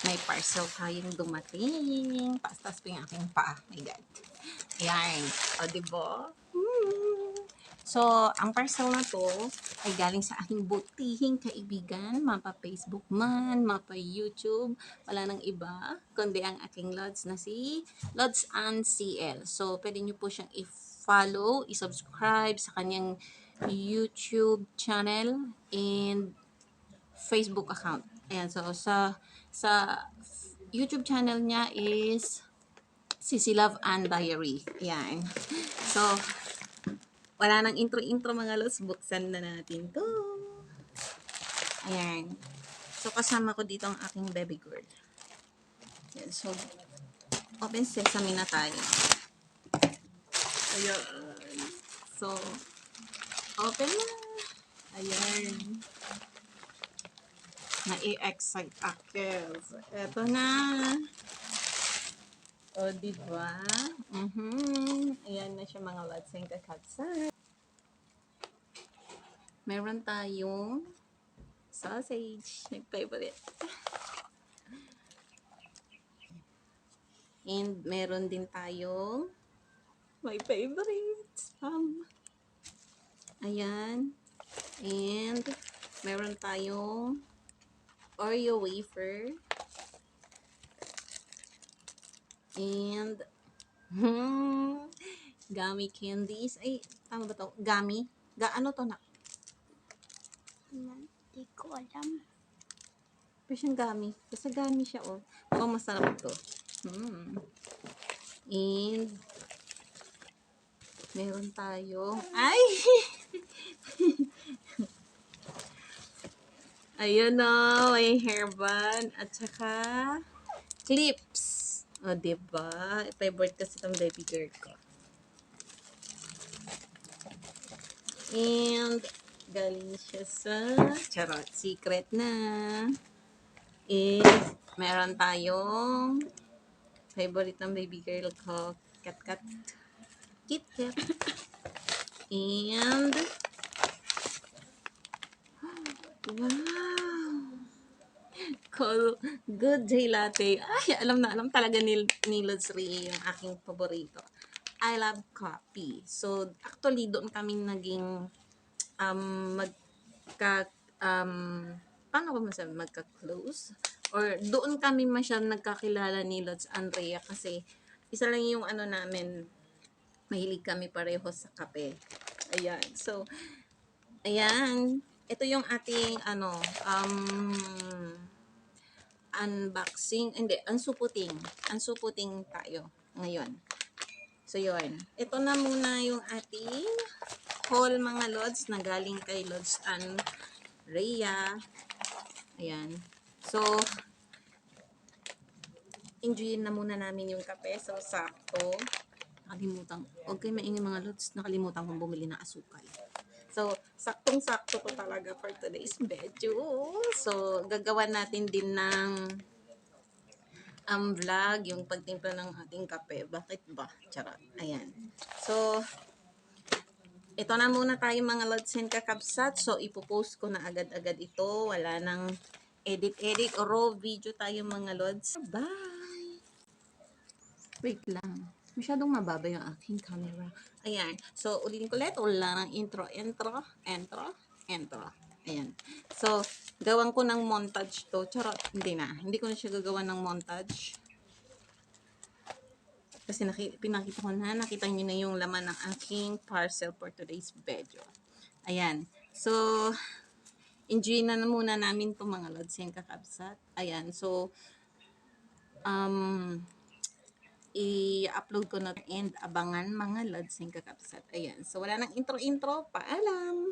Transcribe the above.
may parcel tayong dumating. Taas-taas pa yung aking paa. My God. Ayan. O, diba? So, ang parcel na to ay galing sa aking butihing kaibigan, mapa Facebook man, mapa YouTube, wala nang iba, kundi ang aking Lods na si Lods Ann CL. So, pwede nyo po siyang i-follow, i-subscribe sa kanyang YouTube channel and Facebook account. Ayan, so sa YouTube channel niya is Sisi Love and Diary. Ayan. So, wala nang intro-intro mga lods. Buksan na natin to. Ayan. So, kasama ko dito ang aking baby girl. Ayan. So, open sesame na tayo. Ayan. So, open na. Ayan. Na-i-excite actors. Eto na. O, diba? Ayan na siya mga lods. Yung kakatsa. Meron tayong sausage. Nag-favorite. And meron din tayong my favorite spam. Ayan. And meron tayong Oreo wafer. And gummy candies. Ay, tama ba to? Gummy? Ano to na? Hindi ko alam. Pero siyang gummy. Basta gummy siya, oh. Oh, masarap to. And meron tayo. Ay! Ayun o, may hairband. At saka clips. O, diba? Favorite kasi itong baby girl ko. And galing siya sa charot. Secret na. Is meron tayong favorite ng baby girl ko. Kat-kat. Kit-kat. And wow! Cool. Good day latte. Ay, alam na alam talaga ni Lods Rie yung aking paborito. I love coffee. So, actually, doon kaming naging paano ko masabi, magka-close? Or doon kami masyadong nagkakilala ni Lods Andrea kasi isa lang yung ano namin, mahilig kami pareho sa kape. Ayan. So, ayan. Ito yung ating unboxing. Hindi, unsuputing tayo ngayon. So, yun. Ito na muna yung ating haul mga lods na galing kay Lods and Rhea. Ayan. So, enjoyin na muna namin yung kape. So, sakto. Nakalimutan. Okay, maingay mga lods. Nakalimutan kong bumili ng asukal. So, saktong-sakto to talaga for today's video. So, gagawa natin din ng vlog, yung pagtimpla ng ating kape. Bakit ba? Charot. Ayan. So, ito na muna tayo mga lods and kakabsat. So, ipopost ko na agad-agad ito. Wala nang edit-edit o raw video tayo mga lods. Bye! Wait lang. Masyadong mababa yung aking camera. Ayan. So, ulitin ko ulit. Wala ng intro. Ayan. So, gawan ko ng montage to. Charot. Hindi na. Hindi ko na siya gagawa ng montage. Kasi pinakita ko na. Nakita nyo na yung laman ng aking parcel for today's video. Ayan. So, enjoy na muna namin to mga lods and kakabsat. Ayan. So, i-upload ko na and abangan mga lods and kakabsat. Ayan. So, wala nang intro-intro. Paalam!